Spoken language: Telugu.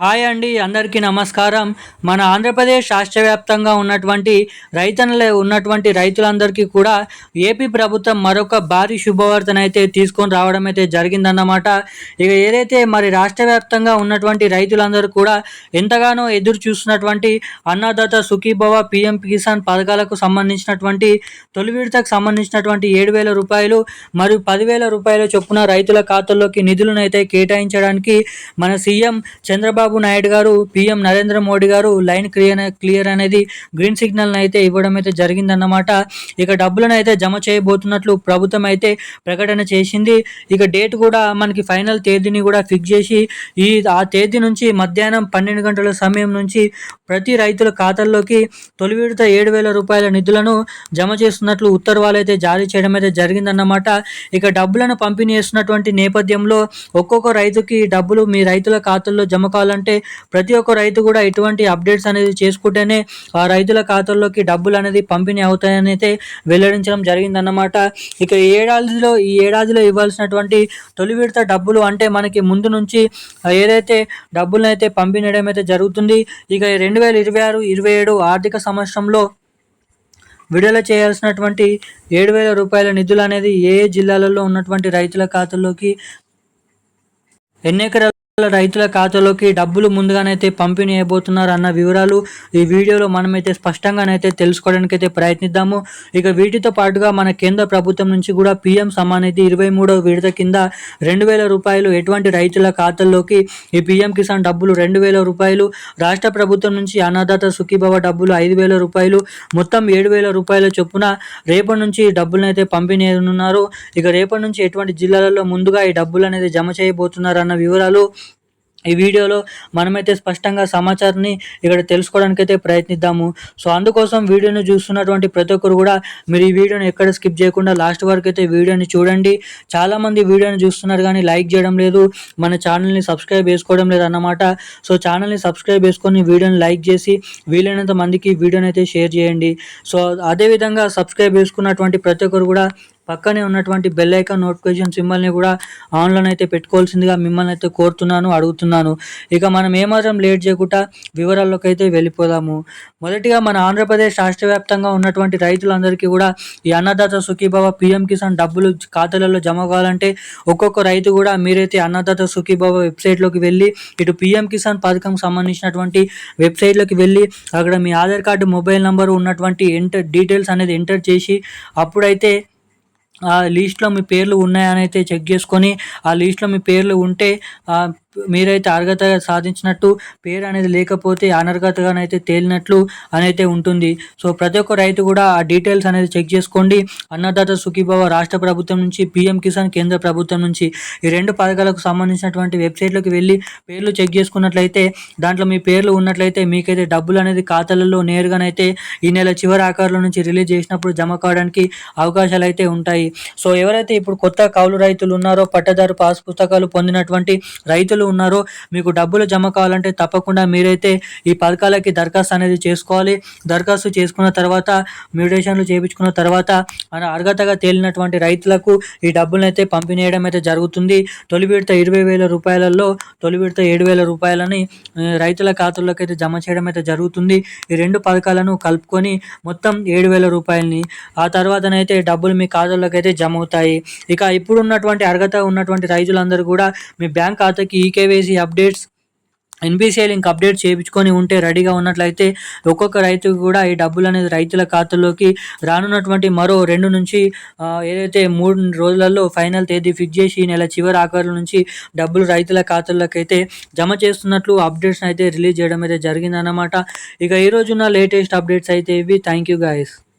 హాయ్ అండి, అందరికీ నమస్కారం. మన ఆంధ్రప్రదేశ్ రాష్ట్ర వ్యాప్తంగా ఉన్నటువంటి రైతులందరికీ కూడా ఏపీ ప్రభుత్వం మరొక భారీ శుభవార్తను అయితే తీసుకొని రావడం అయితే జరిగిందన్నమాట. ఇక ఏదైతే మరి రాష్ట్ర వ్యాప్తంగా ఉన్నటువంటి రైతులందరూ కూడా ఎంతగానో ఎదురు చూస్తున్నటువంటి అన్నదాత సుఖీభవ పిఎం కిసాన్ పథకాలకు సంబంధించినటువంటి తొలి విడతకు సంబంధించినటువంటి 7,000 రూపాయలు మరియు 10,000 రూపాయల చొప్పున రైతుల ఖాతాల్లోకి నిధులను అయితే కేటాయించడానికి మన సీఎం చంద్రబాబు నాయుడు గారు, పీఎం నరేంద్ర మోడీ గారు లైన్ క్లియర్ అనేది గ్రీన్ సిగ్నల్ అయితే ఇవ్వడం అయితే జరిగిందన్నమాట. ఇక డబ్బులను అయితే జమ చేయబోతున్నట్లు ప్రభుత్వం అయితే ప్రకటన చేసింది. ఇక డేట్ కూడా మనకి ఫైనల్ తేదీని కూడా ఫిక్స్ చేసి ఆ తేదీ నుంచి మధ్యాహ్నం 12 గంటల సమయం నుంచి ప్రతి రైతుల ఖాతాల్లోకి తొలి విడత 7,000 రూపాయల నిధులను జమ చేస్తున్నట్లు ఉత్తర్వులు అయితే జారీ చేయడం అయితే జరిగిందన్నమాట. ఇక డబ్బులను పంపిణీ చేస్తున్నటువంటి నేపథ్యంలో ఒక్కొక్క రైతుకి డబ్బులు మీ రైతుల ఖాతాల్లో జమ కావాలంటే ప్రతి ఒక్క రైతు కూడా ఇటువంటి అప్డేట్స్ అనేది చేసుకుంటేనే ఆ రైతుల ఖాతాల్లోకి డబ్బులు అనేది పంపిణీ అవుతాయని అయితే వెల్లడించడం జరిగిందన్నమాట. ఇక ఈ ఏడాదిలో ఇవ్వాల్సినటువంటి తొలి విడత డబ్బులు అంటే మనకి ముందు నుంచి ఏదైతే డబ్బులను అయితే పంపిణీ చేయడం అయితే జరుగుతుంది. ఇక 2026-27 ఆర్థిక సంవత్సరంలో విడుదల చేయాల్సినటువంటి 7,000 రూపాయల నిధులు అనేది ఏ జిల్లాలలో ఉన్నటువంటి రైతుల ఖాతాల్లోకి ఎన్ని ఎకరాల రైతుల ఖాతాలోకి డబ్బులు ముందుగానైతే పంపిణీ అయిపోతున్నారు అన్న వివరాలు ఈ వీడియోలో మనమైతే స్పష్టంగానైతే తెలుసుకోవడానికి అయితే ప్రయత్నిద్దాము. ఇక వీటితో పాటుగా మన కేంద్ర ప్రభుత్వం నుంచి కూడా పీఎం సమాన్ నిధి 23వ విడత కింద 2,000 రూపాయలు ఎటువంటి రైతుల ఖాతాల్లోకి ఈ పీఎం కిసాన్ డబ్బులు 2,000 రూపాయలు, రాష్ట్ర ప్రభుత్వం నుంచి అన్నదాత సుఖీభవ డబ్బులు 5,000 రూపాయలు, మొత్తం 7,000 రూపాయల చొప్పున రేపటి నుంచి డబ్బులను అయితే పంపిణీ ఉన్నారు. ఇక రేపటి నుంచి ఎటువంటి జిల్లాలలో ముందుగా ఈ డబ్బులు అనేది జమ చేయబోతున్నారు అన్న వివరాలు ఈ వీడియోలో మనమైతే స్పష్టంగా సమాచారాన్ని ఇక్కడ తెలుసుకోవడానికైతే ప్రయత్నిద్దాము. సో అందుకోసం వీడియోని చూస్తున్నటువంటి ప్రతి ఒక్కరు కూడా మీరు ఈ వీడియోని ఎక్కడ స్కిప్ చేయకుండా లాస్ట్ వరకు అయితే వీడియోని చూడండి. చాలామంది వీడియోని చూస్తున్నారు కానీ లైక్ చేయడం లేదు, మన ఛానల్ని సబ్స్క్రైబ్ చేసుకోవడం లేదు అన్నమాట. సో ఛానల్ని సబ్స్క్రైబ్ చేసుకొని వీడియోని లైక్ చేసి వీలైనంత మందికి వీడియోని అయితే షేర్ చేయండి. సో అదేవిధంగా సబ్స్క్రైబ్ చేసుకున్నటువంటి ప్రతి ఒక్కరు కూడా పక్కనే ఉన్నటువంటి బెల్ ఐకాన్ నోటిఫికేషన్ సింబల్ని కూడా ఆన్లైన్ అయితే పెట్టుకోవాల్సిందిగా మిమ్మల్ని అయితే అడుగుతున్నాను. ఇక మనం ఏమాత్రం లేట్ చేయకుండా వివరాల్లోకి అయితే వెళ్ళిపోదాము. మొదటిగా మన ఆంధ్రప్రదేశ్ రాష్ట్ర వ్యాప్తంగా ఉన్నటువంటి రైతులందరికీ కూడా ఈ అన్నదాత సుఖీభవ పీఎం కిసాన్ డబ్బులు ఖాతాలలో జమ కావాలంటే ఒక్కొక్క రైతు కూడా మీరైతే అన్నదాత సుఖీభవ వెబ్సైట్లోకి వెళ్ళి ఇటు పీఎం కిసాన్ పథకం సంబంధించినటువంటి వెబ్సైట్లోకి వెళ్ళి అక్కడ మీ ఆధార్ కార్డు, మొబైల్ నంబర్ ఉన్నటువంటి డీటెయిల్స్ అనేది ఎంటర్ చేసి అప్పుడైతే ఆ లిస్ట్లో మీ పేర్లు ఉన్నాయని అయితే చెక్ చేసుకొని ఆ లిస్ట్లో మీ పేర్లు ఉంటే మీరైతే అర్హత సాధించినట్టు, పేరు అనేది లేకపోతే అనర్హతగానైతే తేలినట్లు అని అయితే ఉంటుంది. సో ప్రతి ఒక్క రైతు కూడా ఆ డీటెయిల్స్ అనేది చెక్ చేసుకోండి. అన్నదాత సుఖీభవ రాష్ట్ర ప్రభుత్వం నుంచి, పీఎం కిసాన్ కేంద్ర ప్రభుత్వం నుంచి ఈ రెండు పథకాలకు సంబంధించినటువంటి వెబ్సైట్లోకి వెళ్ళి పేర్లు చెక్ చేసుకున్నట్లయితే దాంట్లో మీ పేర్లు ఉన్నట్లయితే మీకైతే డబ్బులు అనేది ఖాతాలలో నేరుగానైతే ఈ నెల చివరి ఆఖరుల నుంచి రిలీజ్ చేసినప్పుడు జమ కావడానికి అవకాశాలు అయితే ఉంటాయి. సో ఎవరైతే ఇప్పుడు కొత్త కౌలు రైతులు ఉన్నారో, పట్టదారు పాస్ పుస్తకాలు పొందినటువంటి రైతులు ఉన్నారో మీకు డబ్బులు జమ కావాలంటే తప్పకుండా మీరైతే ఈ పథకాలకి దరఖాస్తు అనేది చేసుకోవాలి. దరఖాస్తు చేసుకున్న తర్వాత మ్యూటేషన్లు చేయించుకున్న తర్వాత అర్హతగా తేలినటువంటి రైతులకు ఈ డబ్బులను అయితే పంపిణీ చేయడం అయితే జరుగుతుంది. తొలి విడత 20,000 రూపాయలలో తొలి విడత 7,000 రూపాయలని రైతుల ఖాతాల్లోకి అయితే జమ చేయడం అయితే జరుగుతుంది. ఈ రెండు పథకాలను కలుపుకొని మొత్తం 7,000 రూపాయలని ఆ తర్వాతనైతే డబ్బులు మీ ఖాతాల్లోకి అయితే జమ అవుతాయి. ఇక ఇప్పుడు ఉన్నటువంటి అర్హత ఉన్నటువంటి రైతులందరూ కూడా మీ బ్యాంక్ ఖాతాకి eKYC updates, NPCI link update చేయించుకొని ఉంటే రెడీగా ఉన్నట్లయితే ఒక్కొక్క రైతుకు కూడా ఈ డబ్బులు అనేది రైతుల ఖాతాల్లోకి రానున్నటువంటి మరో 2 నుంచి ఏదైతే 3 రోజులలో ఫైనల్ తేదీ ఫిక్స్ చేసి ఈ నెల చివరి ఆఖరుల నుంచి డబ్బులు రైతుల ఖాతాల్లోకి అయితే జమ చేస్తున్నట్లు అప్డేట్స్ అయితే రిలీజ్ చేయడం అయితే జరిగిందన్నమాట. ఇక ఈ రోజున్న లేటెస్ట్ అప్డేట్స్ అయితే ఇవి. Thank you guys.